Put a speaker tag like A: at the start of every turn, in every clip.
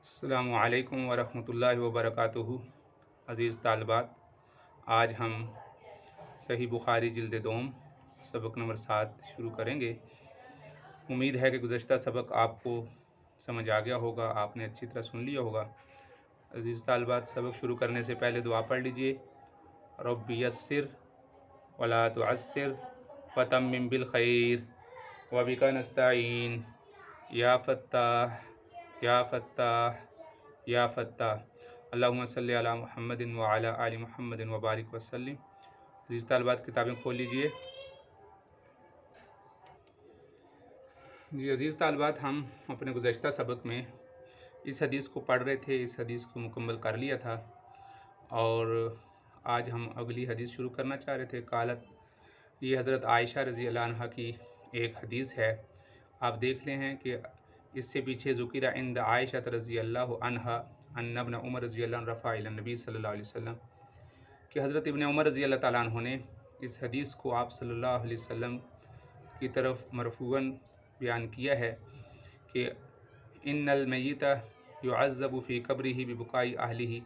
A: अस्सलामु अलैकुम वरहमतुल्लाहि वबरकातुहू। अज़ीज़ तालिबात, आज हम सही बुखारी जिल्द दोम सबक नंबर 7 शुरू करेंगे। उम्मीद है कि गुज़श्ता सबक आपको समझ आ गया होगा, आपने अच्छी तरह सुन लिया होगा। अज़ीज़ तालिबात, सबक शुरू करने से पहले दुआ पढ़ लीजिए। रब्बि यस्सिर वला तुअस्सिर वतम्मिम बिल खैर व बिका नस्तईन या फत्ताह या फत्ताह या फत्ताह। अल्लाहुम्मा सल्ली अला मुहम्मदिन व अला आलि मुहम्मदिन व बारिक वसल्लिम। अज़ीज़ तालिबात, किताबें खोल लीजिए। जी अज़ीज़ तालिबात, हम अपने गुज़श्ता सबक में इस हदीस को पढ़ रहे थे, इस हदीस को मुकम्मल कर लिया था और आज हम अगली हदीस शुरू करना चाह रहे थे। कालत, ये हज़रत आयशा रज़ी अल्लाह अन्हा की एक हदीस है। आप देख लें हैं कि इससे पीछे ज़ुकिरा इंद आयशा रज़ी अल्लाह अन्हा अन्न इब्न उमर रज़ी अल्लाह रफ़ा इला नबी सल्लल्लाहु अलैहि वसल्लम कि हज़रत इब्न उमर रज़ी अल्लाह तआला अन्हु ने इस हदीस को आप सल्लल्लाहु अलैहि वसल्लम की तरफ मरफ़ूअन बयान किया है कि इन्नल मय्यित युअज़्ज़बु फ़ी क़ब्रिही बिबुकाई अहलिही,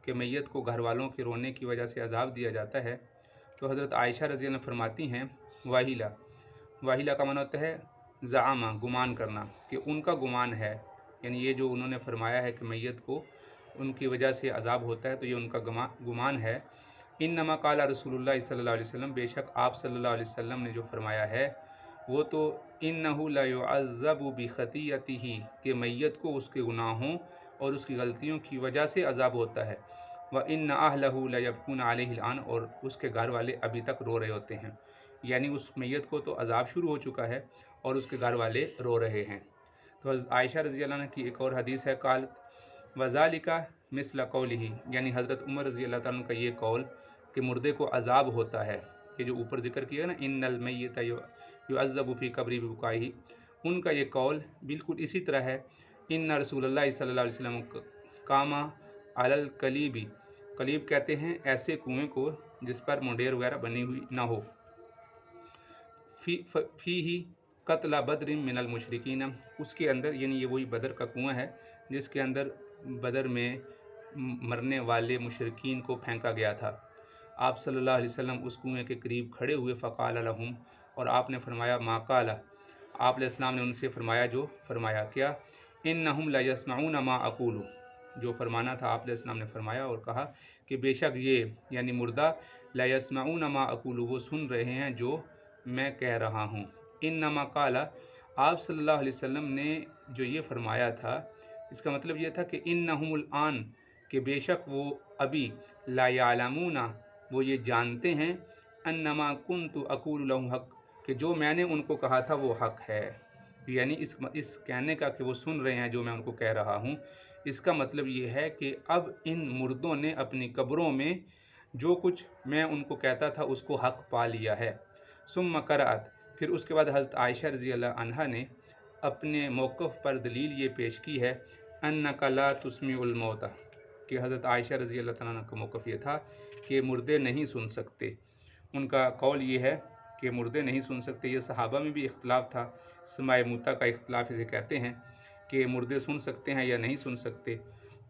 A: कि मैयत को घर वालों के रोने की वजह से अज़ाब दिया जाता है। तो हज़रत आयशा रज़ी अल्लाह फरमाती हैं, वाहिला, वाहिला का माना होता है ज़आमा, गुमान करना, कि उनका गुमान है, यानी ये जो उन्होंने फरमाया है कि मैयत को उनकी वजह से अज़ाब होता है, तो ये उनका गुमान है। इन्नमा क़ाला रसूलुल्लाह सल्लल्लाहु अलैहि वसल्लम, बेशक आप सल्लल्लाहु अलैहि वसल्लम ने जो फरमाया है वो तो इन्नहु ला युअज़्ज़बु बिख़तीअतिही, कि मैयत को उसके गुनाहों और उसकी गलतियों की वजह से अज़ाब होता है। व इन्न अहलहु ला यबकून अलैहि अन, और उसके घर वाले अभी तक रो रहे होते हैं। यानी उस मैयत को तो अज़ाब शुरू हो चुका है और उसके घर वाले रो रहे हैं। तो हज़रत आयशा रज़ी अल्लाह अन्हा की एक और हदीस है, कालत वज़ालिका मिस्ल कौलिही, यानी हज़रत उमर रज़ी अल्लाह तआला का ये कौल कि मुर्दे को अज़ाब होता है, ये जो ऊपर ज़िक्र किया ना, इन्नल मय्यित युअज़्ज़बु फ़ी क़ब्रिही बिबुकाइही, उनका ये कौल बिल्कुल इसी तरह है। इन्ना रसूलुल्लाह सल्लल्लाहु अलैहि वसल्लम कामा अलल कलीबी, कलीब कहते हैं ऐसे कुएँ को जिस पर मुंडेर वगैरह बनी हुई ना हो। फ़ीही कत्ला बदरिन मिनल मुशरिकीन, उसके अंदर, यानी ये वही बदर का कुआँ है जिसके अंदर बदर में मरने वाले मुशरिकीन को फेंका गया था। आप सल्लल्लाहु अलैहि वसल्लम उस कुएँ के करीब खड़े हुए, फ़क़ाल लहुम, और आपने फरमाया, मा क़ाला, आप अलैहिस्सलाम ने उनसे फरमाया जो फरमाया, क्या, इन्नहुम ला यस्मऊन मा अक़ूलु, जो फरमाना था आप अलैहिस्सलाम ने फरमाया और कहा कि बेशक ये, यानी मुर्दा, ला यस्मऊन मा अक़ूलु, वो सुन रहे हैं जो मैं कह रहा हूँ। इन्नमा क़ाला, आप सल्लल्लाहु अलैहि वसल्लम ने जो ये फरमाया था, इसका मतलब ये था कि इन्नहुमुल आन, कि बेशक वो अभी, ला यालमूना, वो ये जानते हैं, अन्नमा कुन्तु अक़ूलु लहुम हक़, कि जो मैंने उनको कहा था वो हक़ है। यानी इस कहने का कि वो सुन रहे हैं जो मैं उनको कह रहा हूँ, इसका मतलब ये है कि अब इन मुर्दों ने अपनी कब्रों में जो कुछ मैं उनको कहता था उसको हक़ पा लिया है। सुम्मा क़रअत, फिर उसके बाद हज़रत आयशा रज़ी अल्लाह अन्हा ने अपने मौक़िफ़ पर दलील ये पेश की है, अन्नका ला तुस्मिउल मौता, कि हज़रत आयशा रज़ी अल्लाह तआला अन्हा का मौक़िफ़ ये था कि मुर्दे नहीं सुन सकते। उनका कौल ये है कि मुर्दे नहीं सुन सकते। ये सहाबा में भी इख्तिलाफ़ था, समाए मुता का इख्तिलाफ़ इसे कहते हैं कि मुर्दे सुन सकते हैं या नहीं सुन सकते।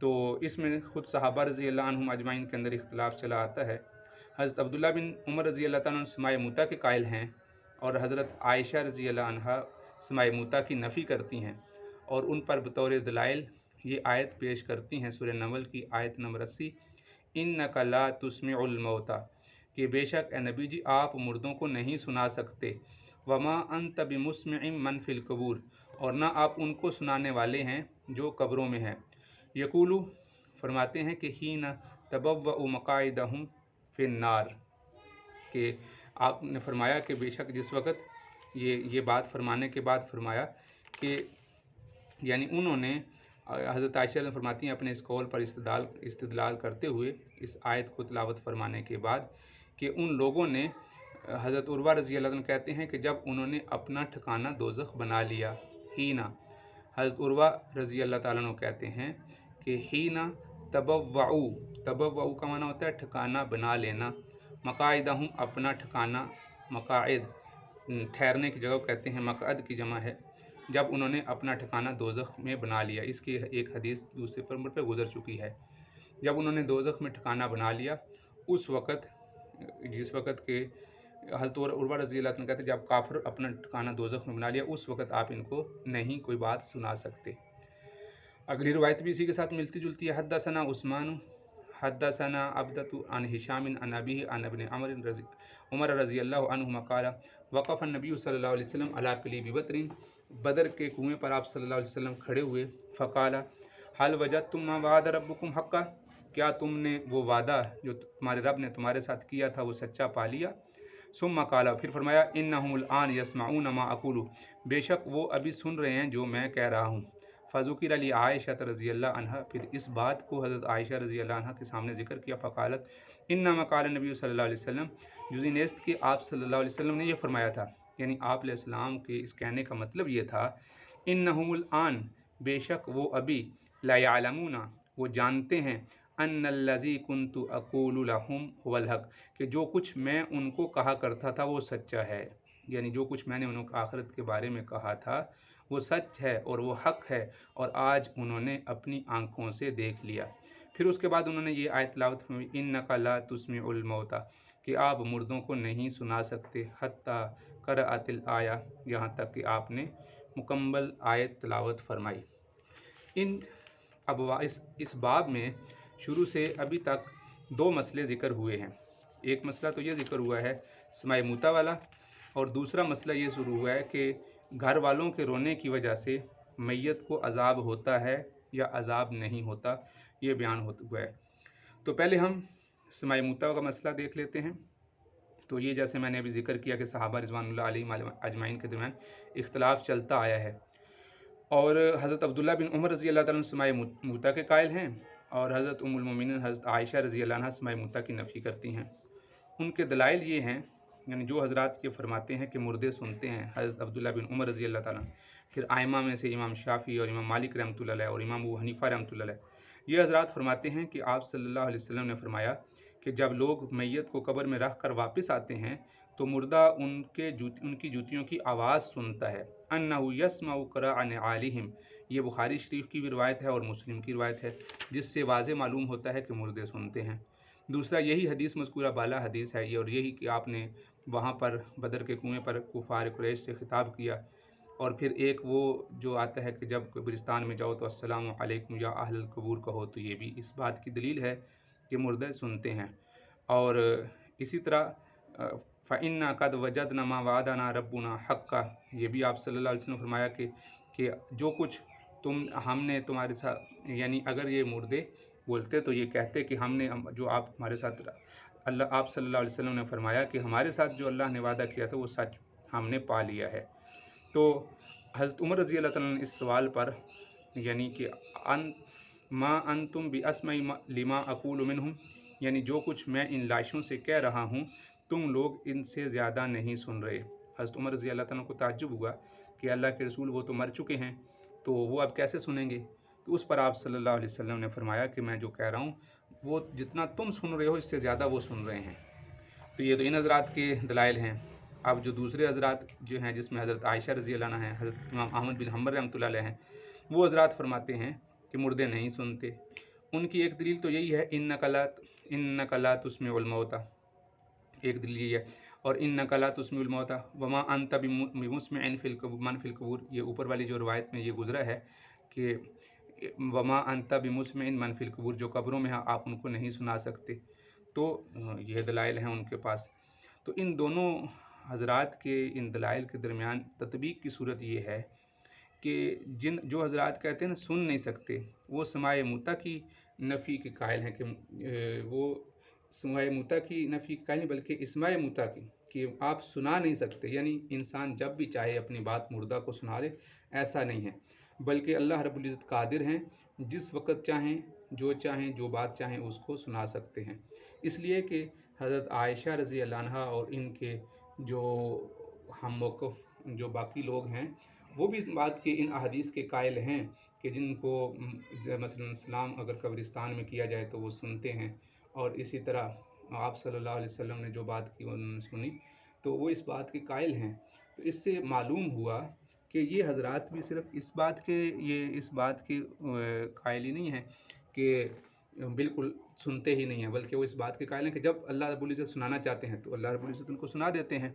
A: तो इसमें ख़ुद सहाबा रज़ी अल्लाह अन्हुम अजमाइन के अंदर इख्तिलाफ़ चला आता है। हज़रत अब्दुल्लाह बिन उमर रज़ी अल्लाह तआला अन्हु समाए मुता के कायल हैं और हज़रत आयशा रज़ी अल्लाह अन्हा समाए मुता की नफ़ी करती हैं और उन पर बतौर दलाइल ये आयत पेश करती हैं, सूरह नमल की आयत नंबर 80, इन्नका ला तुस्मिउल मौता, कि बेशक ए नबी जी आप मुर्दों को नहीं सुना सकते। वमा अंत बिमुस्मिइन मन फ़िल क़ुबूर, और ना आप उनको सुनाने वाले हैं जो कब्रों में हैं। यक़ूलु, फरमाते हैं कि हीना तबव्वउ मक़ाइदहुम फ़िन्नार, कि आपने फरमाया कि बेशक जिस वक़्त ये बात फरमाने के बाद फरमाया कि, यानी उन्होंने, हज़रत आयशा ने फरमाती हैं अपने इस कौल पर इस्तिदलाल करते हुए इस आयत को तिलावत फरमाने के बाद, कि उन लोगों ने, हज़रत उर्वा रज़ी अल्लाह अन्हु कहते हैं कि जब उन्होंने अपना ठिकाना दोज़ख बना लिया, हीना, हज़रत उर्वा रज़ी अल्लाह तआला अन्हु कहते हैं कि हीना तबव्वउ, तबव्वउ का माना होता है ठिकाना बना लेना, मक़ाइदहुम अपना ठिकाना, मक़ाइद ठहरने की जगह कहते हैं, मक़अद की जमा है, जब उन्होंने अपना ठिकाना दोज़ख में बना लिया। इसकी एक हदीस दूसरे पर पे गुज़र चुकी है। जब उन्होंने दोज़ख में ठिकाना बना लिया, उस वक़्त जिस वक़्त के हज़रत उर्वा रज़ी अल्लाह अन्हु कहते जब काफ़िर अपना ठिकाना दोज़ख में बना लिया, उस वक़्त आप इनको नहीं कोई बात सुना सकते। अगली रिवायत भी इसी के साथ मिलती जुलती है। हद्दसना उस्मान हद्दसना अब्दतु अन हिशाम अन अबीही अन इब्न उमर रज़ी अल्लाहु अन्हुमा क़ाला वक़फ़ नबी सल्लल्लाहु अलैहि वसल्लम अला क़लीबि बदरिन, बदर के कुएँ पर आप सल्लल्लाहु अलैहि वसल्लम खड़े हुए। फ़क़ाला हल वजदतुम मा वाद रब्बुकुम हक़्क़ा, क्या तुमने वो वादा जो तुम्हारे रब ने तुम्हारे साथ किया था वो सच्चा पा लिया? सुम्मा क़ाला, फिर फरमाया इन्नहुमुल आन यस्मऊन मा अक़ूलु, बेशक वो अभी सुन रहे हैं जो मैं कह रहा हूँ। फ़ज़ुकिर अली आयशा रज़ी अल्लाह अन्हा, फिर इस बात को हज़रत आयशा रज़ी अल्लाह अन्हा के सामने ज़िक्र किया। फ़क़ालत इन्नमा क़ाल नबी सल्लल्लाहु अलैहि वसल्लम, जुज़ी नेस्त कि आप सल्लल्लाहु अलैहि वसल्लम ने यह फरमाया था, यानी आप अलैहिस्सलाम के इस कहने का मतलब ये था इन्नहुमुल आन, बेशक वो अभी, ला यालमूना, वो जानते हैं, अन्नल्लज़ी कुन्तु अक़ूलु लहुम हुवल हक़, कि जो कुछ मैं उनको कहा करता था वो सच्चा है। यानी जो कुछ मैंने उनको आखिरत के बारे में कहा था वो सच है और वो हक़ है, और आज उन्होंने अपनी आँखों से देख लिया। फिर उसके बाद उन्होंने ये आयत तिलावत फरमाई इन्नका ला तुस्मिउल मौता, कि आप मुर्दों को नहीं सुना सकते, हत्ता क़रअतिल आया, यहाँ तक कि आपने मुकम्मल आयत तिलावत फरमाई। इन अब इस बाब में शुरू से अभी तक दो मसले ज़िक्र हुए हैं। एक मसला तो ये ज़िक्र हुआ है समाए मूता वाला, और दूसरा मसला ये शुरू हुआ है कि घर वालों के रोने की वजह से मैयत को अज़ाब होता है या अज़ाब नहीं होता, ये बयान हुआ है। तो पहले हम समाए मूता का मसला देख लेते हैं। तो ये जैसे मैंने अभी ज़िक्र किया कि सहाबा रिज़वानुल्लाह अलैहिम अजमाइन के दरमियान इख्तिलाफ़ चलता आया है, और हज़रत अब्दुल्ला बिन उमर रज़ी अल्लाह तआला समाए मूता के कायल हैं, और हज़रत उम्मुल मोमिनीन हज़रत आयशा रज़ी अल्लाह अन्हा समाए मूता की नफ़ी करती हैं। उनके दलाइल ये हैं, यानी जो हज़रात ये फरमाते हैं कि मुर्दे सुनते हैं, हज़रत अब्दुल्ला बिन उमर रज़ी अल्लाह तआला, फिर आइमा में से इमाम शाफ़ी और इमाम मालिक रहमतुल्लाह अलैह और इमाम अबू हनीफ़ा रहमतुल्लाह अलैह, ये हज़रात फरमाते हैं कि आप सल्लल्लाहु अलैहि वसल्लम ने फरमाया कि जब लोग मैयत को कब्र में रख कर वापस आते हैं तो मुर्दा उनकी जूतियों की आवाज़ सुनता है। अन्नहु यस्मउ क़राअन आलिहिम, ये बुखारी शरीफ की भी रिवायत है और मुस्लिम की रिवायत है, जिससे वाज़े मालूम होता है कि मुर्दे सुनते हैं। दूसरा यही हदीस मज़कूरा बाला हदीस है ये, और यही कि आपने वहाँ पर बदर के कुएँ पर कुफ़ार कुरैश से खिताब किया, और फिर एक वो जो आता है कि जब कब्रिस्तान में जाओ तो अस्सलामु अलैकुम या अहलल कबूर कहो, तो ये भी इस बात की दलील है कि मुर्दे सुनते हैं। और इसी तरह फ़इन्ना क़द वजदना मा वादना रब्बुना हक़्क़ा, ये भी आप सल्लल्लाहु अलैहि वसल्लम ने फरमाया कि जो कुछ हमने तुम्हारे साथ, यानी अगर ये मुर्दे बोलते तो ये कहते कि हमने जो आप हमारे साथ आप सल्लल्लाहु अलैहि वसल्लम ने फरमाया कि हमारे साथ जो अल्लाह ने वादा किया था वो सच हमने पा लिया है। तो हज़रत उमर रज़ी अल्लाह तआला ने इस सवाल पर, यानी कि मा अंतुम बि अस्मई लिमा अक़ूलु मिनहुम, यानी जो कुछ मैं इन लाशों से कह रहा हूँ तुम लोग इनसे ज़्यादा नहीं सुन रहे। हज़रत उमर रज़ी अल्लाह तआला को ताज्जुब हुआ कि अल्लाह के रसूल वो तो मर चुके हैं, तो वो अब कैसे सुनेंगे? तो उस पर आप सल्लल्लाहु अलैहि वसल्लम ने फरमाया कि मैं जो कह रहा हूँ वो जितना तुम सुन रहे हो इससे ज़्यादा वो सुन रहे हैं। तो ये तो इन हज़रात के दलाइल हैं। अब जो दूसरे हज़रात जो हैं, जिसमें हज़रत आयशा रज़ी अल्लाह अन्हा हैं, हज़रत इमाम अहमद बिन हम्बल रहमतुल्लाह अलैह हैं, वो हज़रात फरमाते हैं कि मुर्दे नहीं सुनते। उनकी एक दलील तो यही है इन्नका ला तुस्मिउल मौता, एक दलील यही है, और इन्नका ला तुस्मिउल मौता वमा अंत बिमुस्मिइन मन फिल कबूर, ये ऊपर वाली जो रिवायत में ये गुज़रा है कि वमा अंत बिमुस्मिइन मन फिल कबूर, जो कब्रों में हैं आप उनको नहीं सुना सकते। तो ये दलाइल हैं उनके पास। तो इन दोनों हज़रात के इन दलाइल के दरमियान तत्बीक की सूरत ये है कि जो हज़रात कहते हैं ना सुन नहीं सकते, वो समाए मूता की नफ़ी के कायल हैं कि वो समाए मूता की नफ़ी के कायल नहीं बल्कि इस्माए मूता की, कि आप सुना नहीं सकते, यानी इंसान जब भी चाहे अपनी बात मुर्दा को सुना दे, ऐसा नहीं है, बल्कि अल्लाह रब्बुल इज़्ज़त कादिर हैं, जिस वक़्त चाहें जो बात चाहें उसको सुना सकते हैं। इसलिए कि हज़रत आयशा रज़ी अल्लाह अन्हा और इनके जो हम मौक़िफ़ जो बाकी लोग हैं वो भी इस बात के इन अहादीस के कायल हैं कि जिनको मसलन सलाम अगर कब्रिस्तान में किया जाए तो वो सुनते हैं, और इसी तरह आप सल्लल्लाहु अलैहि वसल्लम ने जो बात की उन्होंने सुनी, तो वो इस बात के कायल हैं। तो इससे मालूम हुआ کہ یہ حضرات بھی صرف اس بات کے قائل ہی نہیں ہیں کہ بالکل سنتے ہی نہیں ہیں، بلکہ وہ اس بات کے قائل ہیں کہ جب اللہ رب العزت سنانا چاہتے ہیں تو اللہ رب العزت ان کو سنا دیتے ہیں۔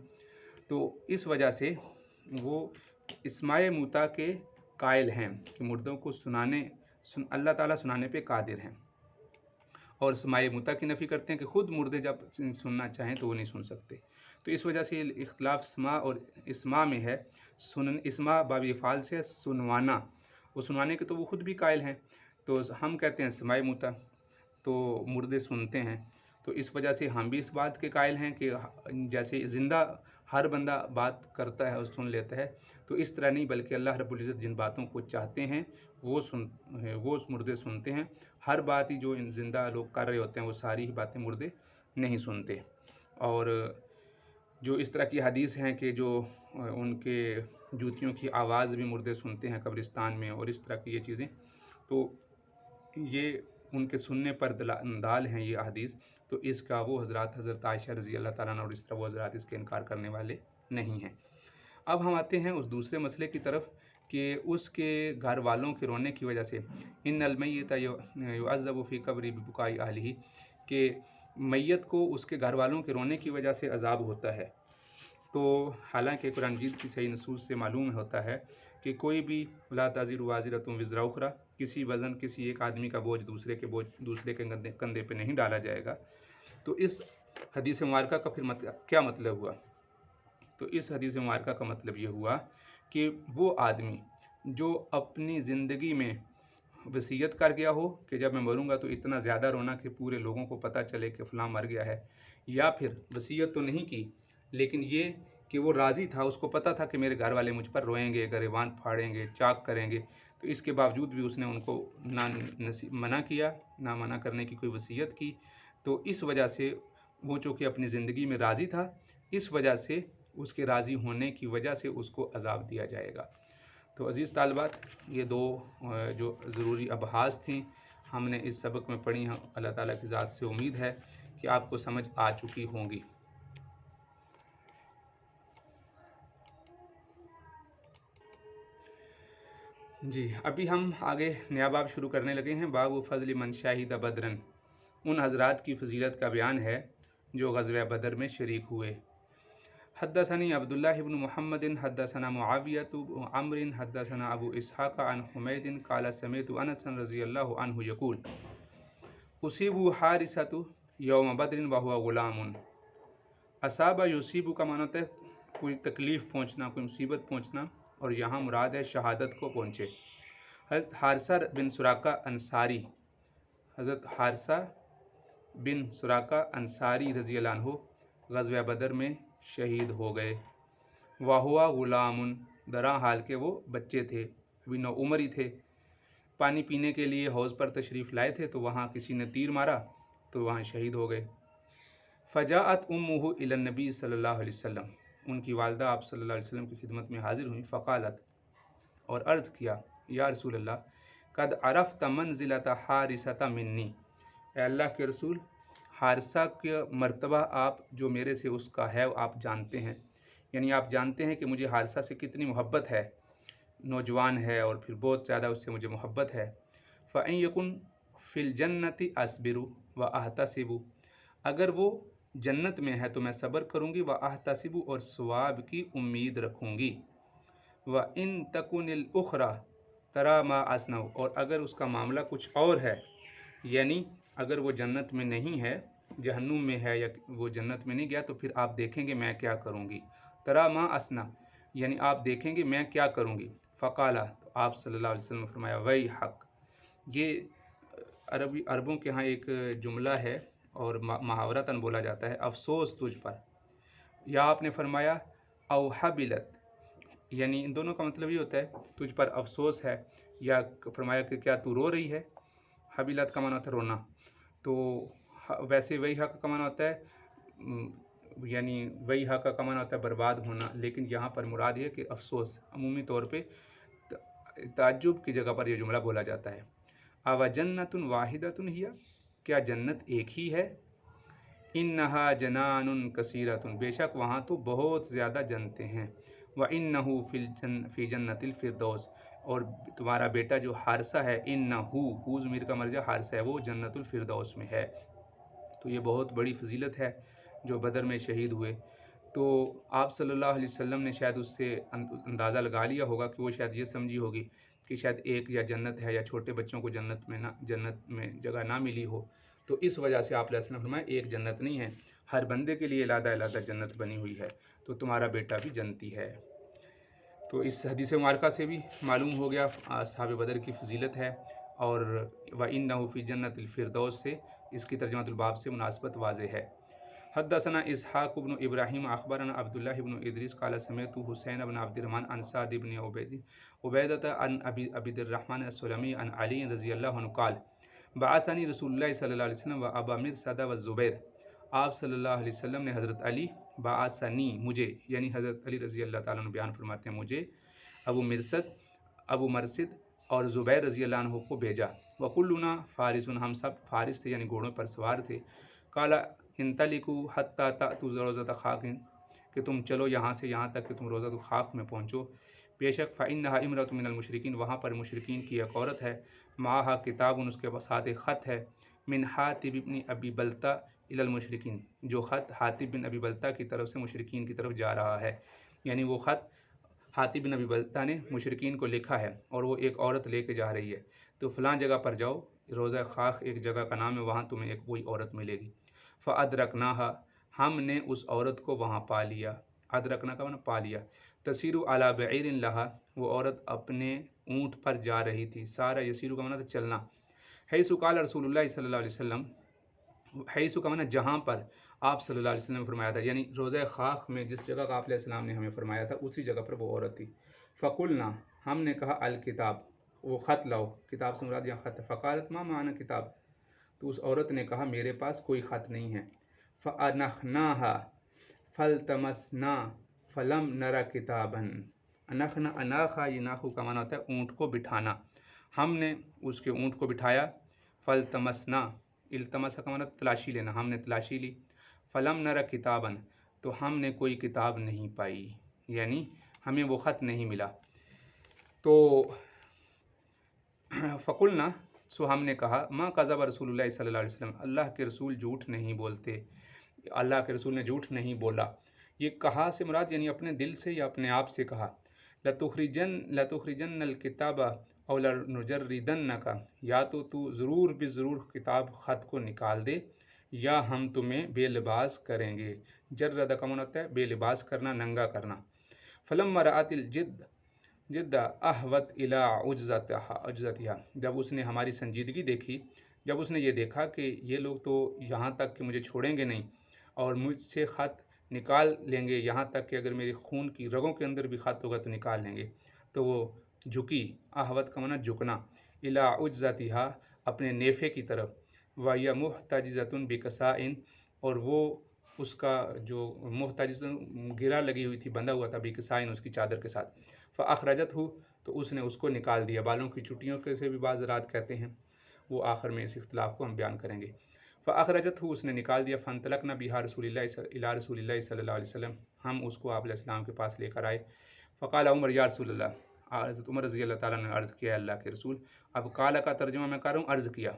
A: تو اس وجہ سے وہ اسماع موتا کے قائل ہیں کہ مردوں کو اللہ تعالیٰ سنانے پہ قادر ہیں، اور اسماع موتا کی نفی کرتے ہیں کہ خود مردے جب سننا چاہیں تو وہ نہیں سن سکتے۔ تو اس وجہ سے اختلاف اسماع اور اسماع میں ہے۔ اسماع باب افعال سے سنوانا، وہ سنوانے کے تو وہ خود بھی قائل ہیں، تو ہم کہتے ہیں اسماع موتا، تو مردے سنتے ہیں۔ تو اس وجہ سے ہم بھی اس بات کے قائل ہیں کہ جیسے زندہ ہر بندہ بات کرتا ہے اور سن لیتا ہے، تو اس طرح نہیں، بلکہ اللہ رب العزت جن باتوں کو چاہتے ہیں وہ مردے سنتے ہیں۔ ہر بات ہی جو زندہ لوگ کر رہے ہوتے ہیں وہ ساری ہی باتیں مردے نہیں سنتے۔ اور جو اس طرح کی حدیث ہیں کہ جو ان کے جوتیوں کی آواز بھی مردے سنتے ہیں قبرستان میں، اور اس طرح کی یہ چیزیں، تو یہ ان کے سننے پر دال ہیں یہ حدیث۔ تو اس کا وہ حضرت عائشہ رضی اللہ تعالیٰ عنہ اور اس طرح وہ حضرات اس کے انکار کرنے والے نہیں ہیں۔ اب ہم آتے ہیں اس دوسرے مسئلے کی طرف کہ اس کے گھر والوں کے رونے کی وجہ سے ان المیت یعذب فی قبری ببکائی اہلہ، کہ میت کو اس کے گھر والوں کے رونے کی وجہ سے عذاب ہوتا ہے۔ تو حالانکہ قرآن مجید کی صحیح نصوص سے معلوم ہوتا ہے کہ کوئی بھی لا تزر وازرۃ وزر اخری، کسی وزن کسی ایک آدمی کا بوجھ دوسرے کے کندھے پہ نہیں ڈالا جائے گا۔ تو اس حدیث مبارکہ کا پھر کیا مطلب ہوا؟ تو اس حدیث مبارکہ کا مطلب یہ ہوا کہ وہ آدمی جو اپنی زندگی میں وصیت کر گیا ہو کہ جب میں مروں گا تو اتنا زیادہ رونا کہ پورے لوگوں کو پتہ چلے کہ فلاں مر گیا ہے، یا پھر وصیت تو نہیں کی لیکن یہ کہ وہ راضی تھا، اس کو پتہ تھا کہ میرے گھر والے مجھ پر روئیں گے، گریبان پھاڑیں گے، چاک کریں گے، تو اس کے باوجود بھی اس نے ان کو نہ منع کرنے کی کوئی وصیت کی۔ تو اس وجہ سے وہ چونکہ اپنی زندگی میں راضی تھا، اس وجہ سے اس کے راضی ہونے کی وجہ سے اس کو عذاب دیا جائے گا۔ تو عزیز طالبات، یہ دو جو ضروری ابحاث تھیں ہم نے اس سبق میں پڑھی ہیں۔ اللہ تعالیٰ کی ذات سے امید ہے کہ آپ کو سمجھ آ چکی ہوں گی۔ جی، ابھی ہم آگے نیا باب شروع کرنے لگے ہیں۔ باب فضل من شاہد بدرن، ان حضرات کی فضیلت کا بیان ہے جو غزوہ بدر میں شریک ہوئے۔ حدثني عبد الله بن محمد حدثنا معاوية بن عمرو حدثنا ابو اسحاق عن حميد قال سمعت انس رضي الله عنه يقول اصيب حارثة يوم بدر وهو غلام۔ اصاب یصیب کا معنی ہے کوئی تکلیف پہنچنا، کوئی مصیبت پہنچنا، اور یہاں مراد ہے شہادت کو پہنچے۔ حضرت حارثہ بن سراقہ انصاری، حضرت حارثہ بن سراقہ انصاری رضی اللہ عنہ غزوہ بدر میں شہید ہو گئے۔ وَهُوَ غُلَامٌ، درا حال کے وہ بچے تھے، ابھی نو عمر ہی تھے۔ پانی پینے کے لیے حوض پر تشریف لائے تھے تو وہاں کسی نے تیر مارا تو وہاں شہید ہو گئے۔ فجاءت امہ الی النبی صلی اللہ علیہ وسلم، ان کی والدہ آپ صلی اللہ علیہ وسلم کی خدمت میں حاضر ہوئیں۔ فقالت، اور عرض کیا، یا رسول اللہ، قد عرفت منزلۃ حارثۃ منی، اے اللہ کے رسول، حارثہ کا مرتبہ آپ جو میرے سے اس کا ہے آپ جانتے ہیں، یعنی آپ جانتے ہیں کہ مجھے حارثہ سے کتنی محبت ہے، نوجوان ہے اور پھر بہت زیادہ اس سے مجھے محبت ہے۔ فَإِن يَكُن فِي الْجَنَّةِ أَصْبِرُ وَأَحْتَسِبُ، اگر وہ جنت میں ہے تو میں صبر کروں گی، وَأَحْتَسِبُ، اور ثواب کی امید رکھوں گی۔ وَإِن تَكُنِ الْأُخْرَى تَرَى مَا أَصْنَعُ، اور اگر اس کا معاملہ کچھ اور ہے، یعنی اگر وہ جنت میں نہیں ہے، جہنم میں ہے، یا وہ جنت میں نہیں گیا، تو پھر آپ دیکھیں گے میں کیا کروں گی۔ تَرَى مَا أَصْنَعُ، یعنی آپ دیکھیں گے میں کیا کروں گی۔ فقالہ، تو آپ صلی اللہ علیہ وسلم نے فرمایا، وَيْحَكَ، یہ عربوں کے ہاں ایک جملہ ہے اور محاورتاً بولا جاتا ہے، افسوس تجھ پر، یا آپ نے فرمایا او حبلت، یعنی ان دونوں کا مطلب یہ ہوتا ہے تجھ پر افسوس ہے، یا فرمایا کہ کیا تو رو رہی ہے۔ حبلت کا معنی ہوتا ہے رونا، تو ویسے وہی حق کا معنی ہوتا ہے، یعنی وہی حق کا معنی ہوتا ہے برباد ہونا، لیکن یہاں پر مراد یہ کہ افسوس، عمومی طور پہ تعجب کی جگہ پر یہ جملہ بولا جاتا ہے۔ اَوَ جَنَّةٌ وَاحِدَةٌ ہِیَ، کیا جنت ایک ہی ہے؟ اِنَّهَا جَنَانٌ کَثِیرَةٌ، بے شک وہاں تو بہت زیادہ جنتیں ہیں۔ وَإِنَّهُ فِي جَنَّةِ الْفِرْدَوْس، اور تمہارا بیٹا جو حارثہ ہے، انہو ضمیر کا مرجع حارثہ ہے، وہ جنت الفردوس میں ہے۔ تو یہ بہت بڑی فضیلت ہے جو بدر میں شہید ہوئے۔ تو آپ صلی اللہ علیہ وسلم نے شاید اس سے اندازہ لگا لیا ہوگا کہ وہ شاید یہ سمجھی ہوگی کہ شاید ایک یا جنت ہے یا چھوٹے بچوں کو جنت میں جگہ نہ ملی ہو، تو اس وجہ سے آپ علیہ السلام فرمایا ایک جنت نہیں ہے، ہر بندے کے لیے علیحدہ علیحدہ جنت بنی ہوئی ہے، تو تمہارا بیٹا بھی جنتی ہے۔ تو اس حدیث مبارکہ سے بھی معلوم ہو گیا اصحاب بدر کی فضیلت ہے، اور وَإِنَّهُ فِي جَنَّةِ الْفِرْدَوْس سے اس کی ترجمۃ الباب سے مناسبت واضح ہے۔ حدثنا اسحاق بن ابراہیم اخبرنا عبد اللہ بن ادریس قال سمعت حسین بن عبد الرحمن عن سعد بن عبیدہ عن ابی عبد الرحمن السلمی عن علی رضی اللہ عنہ قال بعثنی رسول اللہ صلی اللہ علیہ وسلم و ابا مرثد و الزبیر، آپ صلی اللہ علیہ وسلم نے حضرت علی، بعثنی مجھے، یعنی حضرت علی رضی اللہ تعالیٰ عنہ بیان فرماتے ہیں مجھے، ابو مرثد اور زبیر رضی اللہ عنہ کو بھیجا، وکلنا فارسن، ہم سب فارس تھے یعنی گھوڑوں پر سوار تھے، قال انطلقوا حتی تأتوا روضۃ خاک، کہ تم چلو یہاں سے یہاں تک کہ تم روضۃ خاک میں پہنچو، بے شک فإنها امرأۃ من المشرکین، وہاں پر مشرکین کی ایک عورت ہے، معها کتاب، اس کے ساتھ ایک خط ہے، من حاطب بن ابی بلتہ الی المشرکین، جو خط حاطب بن ابی بلتہ کی طرف سے مشرکین کی طرف جا رہا ہے، یعنی وہ خط حاطب بن ابی بلتہ نے مشرکین کو لکھا ہے اور وہ ایک عورت لے کے جا رہی ہے، تو فلاں جگہ پر جاؤ، روضہ خاک ایک جگہ کا نام ہے، وہاں تمہیں ایک کوئی عورت ملے گی، فَأَدْرَكْنَاهَا، ہم نے اس عورت کو وہاں پا لیا، ادرکنا کا معنی پا لیا، تسیرُ علی بعیر لها، وہ عورت اپنے اونٹ پر جا رہی تھی، سارا یسیرو کا معنی تھا چلنا، حیث قال رسول اللہ صلی اللہ علیہ وسلم، حیث کا معنی جہاں پر آپ صلی اللہ علیہ وسلم نے فرمایا تھا، یعنی روضہ خاک میں جس جگہ کا آپ علیہ السلام نے ہمیں فرمایا تھا اسی جگہ پر وہ عورت تھی، فقلنا، ہم نے کہا الکتاب، وہ خط لاؤ، کتاب سے مراد یہاں خط، فقالت ما معنی کتاب، تو اس عورت نے کہا میرے پاس کوئی خط نہیں ہے، فَأَنَخْنَاهَا فَالْتَمَسْنَا فَلَمْ نَرَ كِتَابًا، اناخا یہ ناخو کا معنی ہوتا ہے اونٹ کو بٹھانا، ہم نے اس کے اونٹ کو بٹھایا، فَالْتَمَسْنَا، التمس کا معنی تلاشی لینا، ہم نے تلاشی لی، فَلَمْ نَرَ كِتَابًا، تو ہم نے کوئی کتاب نہیں پائی، یعنی ہمیں وہ خط نہیں ملا، تو فقلنا، سو ہم نے کہا ما کذب رسول اللہ صلی اللہ علیہ وسلم، اللہ کے رسول جھوٹ نہیں بولتے، اللہ کے رسول نے جھوٹ نہیں بولا، یہ کہا سے مراد یعنی اپنے دل سے یا اپنے آپ سے کہا، لَتُخْرِجَنَّ الْكِتَابَ اَوْ لَنُجَرِّدَنَّكَ، یا تو ضرور بضرور کتاب خط کو نکال دے یا ہم تمہیں بے لباس کریں گے، جرد کا معنی ہوتا ہے بے لباس کرنا، ننگا کرنا، فلما رأت الجد احوت الی عجزتها، جب اس نے ہماری سنجیدگی دیکھی، جب اس نے یہ دیکھا کہ یہ لوگ تو یہاں تک کہ مجھے چھوڑیں گے نہیں اور مجھ سے خط نکال لیں گے، یہاں تک کہ اگر میری خون کی رگوں کے اندر بھی خط ہوگا تو نکال لیں گے، تو وہ جھکی، احوت کا معنی جھکنا، الی عجزتها، اپنے نیفے کی طرف، وَهِيَ مُحْتَجِزَةٌ بِكَسَائِن، اور وہ اس کا جو محتاج گرا لگی ہوئی تھی، بندھا ہوا تھا، بِكَسَائِن، اس کی چادر کے ساتھ، فَأَخْرَجَتْهُ، تو اس نے اس کو نکال دیا، بالوں کی چٹیوں کے سے بھی بعض رات کہتے ہیں، وہ آخر میں اس اختلاف کو ہم بیان کریں گے، فَأَخْرَجَتْهُ، اس نے نکال دیا، فَانْطَلَقْنَا بِهَا إِلَىٰ رسول اللہ صلی اللہ علیہ وسلم، ہم اس کو آپ علیہ السلام کے پاس لے کر آئے، فقال عمر یا رسول اللہ، حضرت عمر رضی اللہ تعالیٰ نے عرض کیا اللہ کے رسول، اب قال کا ترجمہ میں کر رہا ہوں، عرض کیا،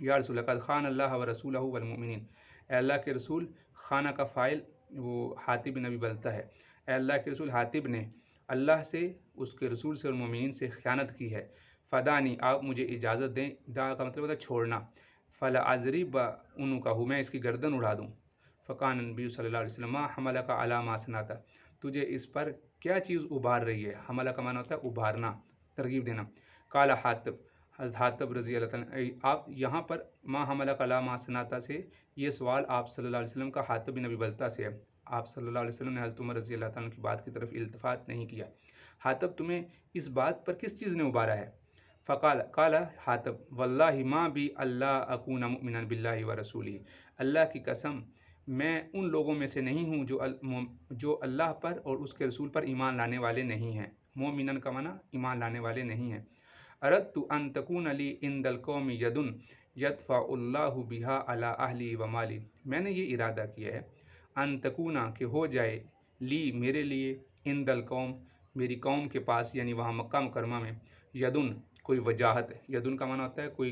A: یا رسول اللہ قد خان اللہ و رسولہ والمؤمنین، اے اللہ کے رسول، خانہ کا فاعل وہ حاطب بن ابی بلتہ ہے، اے اللہ کے رسول حاطب نے اللہ سے، اس کے رسول سے اور مومنین سے خیانت کی ہے، فدانی، آپ مجھے اجازت دیں، دا کا مطلب ہوتا ہے چھوڑنا، فلأضرب عنقہ، میں اس کی گردن اڑا دوں، فقال نبی صلی اللہ علیہ وسلم ما حملک علی ما صنعت، تجھے اس پر کیا چیز ابھار رہی ہے، حملہ کا معنی ہوتا ہے ابھارنا، ترغیب دینا، قال حاطب، حضرت حاطب رضی اللہ تعالیٰ، آپ یہاں پر ما حملک علی ما صنعت سے، یہ سوال آپ صلی اللہ علیہ وسلم کا حاطب بن ابی بلتہ سے ہے، آپ صلی اللہ علیہ وسلم نے حضرت عمر رضی اللہ تعالیٰ کی بات کی طرف التفات نہیں کیا، حاطب تمہیں اس بات پر کس چیز نے ابھارا ہے، قال حاطب واللہ ما بی اللہ اکون مؤمنا باللہ ورسولہ، اللہ کی قسم میں ان لوگوں میں سے نہیں ہوں جو اللہ پر اور اس کے رسول پر ایمان لانے والے نہیں ہیں، مومنن کا معنی ایمان لانے والے نہیں ہیں، اردت ان تکون لی عند القوم ید یدفع اللہ بها علی اہلی و مالی، میں نے یہ ارادہ کیا ہے، ان تکونا کہ ہو جائے، لی میرے لیے، इंदल कौम, मेरी कौम के पास यानी वहाँ मक्का मुकरमा में, यदुन कोई वजाहत, यदुन का माना होता है कोई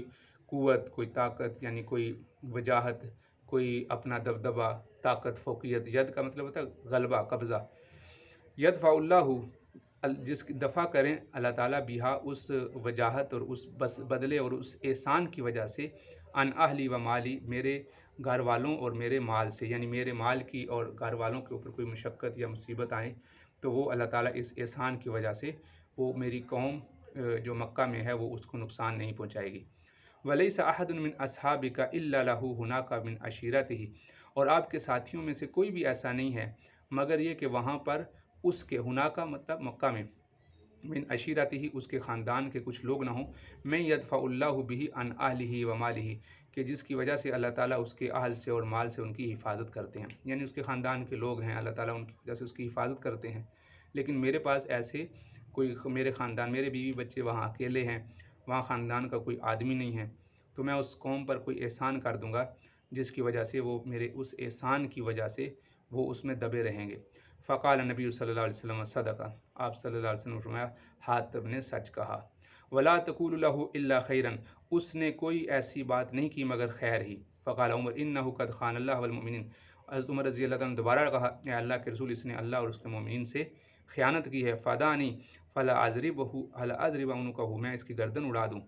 A: क़ुव्वत, कोई ताकत, यानी कोई वजाहत, कोई अपना दबदबा, ताकत, फ़ौक़ियत। यद का मतलब होता है गलबा, कब्ज़ा। यदफ़ाउल्लाहु, जिसकी दफ़ा करें अल्लाह ताला बिहा उस वजाहत और उस बस बदले और उस एहसान की वजह से, अन अहली व माली, मेरे घर वालों और मेरे माल से, यानी मेरे माल की और घर वालों के ऊपर कोई मुशक्क़त या मुसीबत आए तो वो अल्लाह ताला इस एहसान की वजह से वो मेरी कौम जो मक्का में है वो उसको नुकसान नहीं पहुँचाएगी। वलैसा अहदुन मिन अस्हाबिका इल्ला लहू हुनाका मिन अशीरतिही, और आपके साथियों में से कोई भी ऐसा नहीं है मगर ये कि वहाँ पर उसके, हुनाका मतलब मक्का में, मिन अशीरतिही उसके ख़ानदान के कुछ लोग ना हों, मैं यदफ़ाउल्लाहु बिही अन अहलिही व मालिही, कि जिसकी वजह से अल्लाह ताला उसके अहल से और माल से उनकी हिफाजत करते हैं, यानी उसके ख़ानदान के लोग हैं, अल्लाह ताला उनकी वजह से उसकी हिफाजत करते हैं। लेकिन मेरे पास ऐसे कोई, मेरे ख़ानदान, मेरे बीवी बच्चे वहाँ अकेले हैं, वहाँ ख़ानदान का कोई आदमी नहीं है, तो मैं उस कौम पर कोई एहसान कर दूँगा जिसकी वजह से वो मेरे उस एहसान की वजह से वो उसमें दबे रहेंगे। फ़क़ाल नबी सल्लल्लाहु अलैहि वसल्लम सदक़ा, आप सल्लल्लाहु अलैहि वसल्लम ने फरमाया हातिब ने सच कहा। वला तक़ूलु लहू इल्ला खैरन, उसने कोई ऐसी बात नहीं की मगर खैर ही। फ़क़ाल उमर इन्नहु क़द ख़ानल्लाह वल मुमिनीन, हज़रत उमर रज़ी अल्लाह तआला ने दोबारा कहा, ए अल्लाह के रसूल, इसने अल्लाह और उसके मोमिनीन से ख़यानत की है। फ़दानी फ़ला अज़रिबहु हल अज़रिब उनकहु, मैं इसकी गर्दन उड़ा दूँ।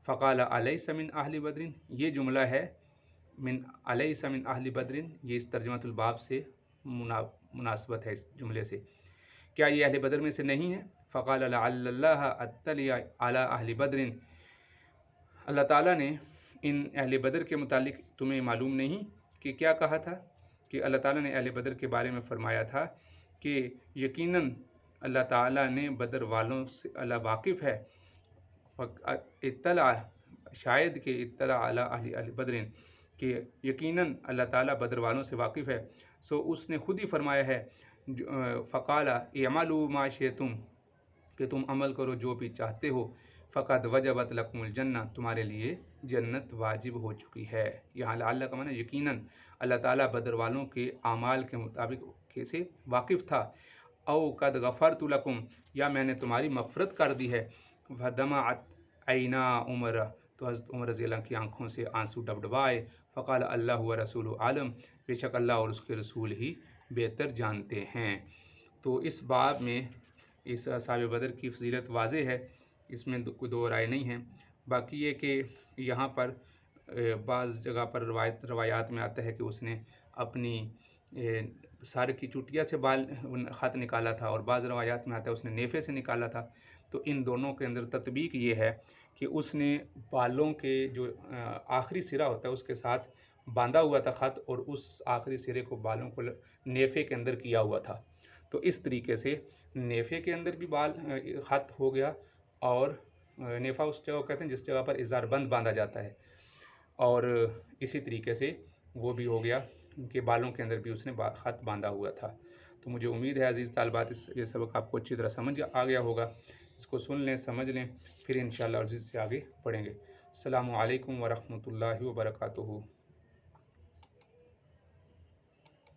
A: फ़क़ाल अलैसा मिन अहली बद्रिन, ये जुमला है मिन अलैसा मिन अहली बद्रिन, ये इस तर्जुमतुल बाब से मुनासबत है इस जुमले से, क्या ये अहले बदर में से नहीं है? फ़क़ाल लअल्लल्लाह अत्तलिअ अला अहली बद्रिन, अल्लाह ताला ने इन अहले बदर के मुतालिक तुम्हें मालूम नहीं कि क्या कहा था, कि अल्लाह ताला ने अहले बदर के बारे में फ़रमाया था कि यकीनन अल्लाह ताला ने बदर वालों से अल्लाह वाकिफ़ है। इत्तला, शायद कि इत्तला अला अहली बदरिन, कि यकीनन अल्लाह ताला बदर वालों से वाकिफ़ है। सो उसने खुद ही फरमाया है, फ़क़ाला इअमलू मा शिअ्तुम, कि तुम अमल करो जो भी चाहते हो। फ़क़द वजबत लकुमुल जन्नह, तुम्हारे लिए जन्नत वाजिब हो चुकी है। यहाँ लअल्ल का माना यकीनन अल्लाह ताला बदर वालों के आमाल के मुताबिक कैसे वाकिफ़ था। औ कद गफ़रतु लकुम, या मैंने तुम्हारी मग़फ़िरत कर दी है। फदमअत ऐना उमर, तो हज़रत उमर रज़ी अल्लाह की आँखों से आंसू डबडबाए। फ़क़ाल अल्लाह व रसूलुहु आलम, बेशक अल्लाह और उसके रसूल ही बेहतर जानते हैं। तो इस बाब में इस असहाब बदर की फजीलत वाज़ेह है, इसमें कोई दो राय नहीं है। बाकी ये कि यहाँ पर बाज़ जगह पर रवायात में आता है कि उसने अपनी सर की चुटिया से बाल ख़त निकाला था, और बाज़ रवायात में आता है उसने नेफ़े से निकाला था। तो इन दोनों के अंदर तत्बीक ये है कि उसने बालों के जो आखिरी सिरा होता है उसके साथ बांधा हुआ था ख़त, और उस आखिरी सिरे को बालों को नेफ़े के अंदर किया हुआ था। तो इस तरीके से नेफ़े के अंदर भी बाल ख़त हो गया, और नेफ़ा उस जगह कहते हैं जिस जगह पर इज़ार बंद बांधा जाता है, और इसी तरीके से वो भी हो गया कि बालों के अंदर भी उसने ख़त बांधा हुआ था। तो मुझे उम्मीद है अज़ीज़ तालिबात ये सबक आपको अच्छी तरह समझ आ गया होगा। इसको सुन लें, समझ लें, फिर इंशाअल्लाह अज़ीज़ से आगे बढ़ेंगे। अस्सलामु अलैकुम व रहमतुल्लाहि व बरकातुहू।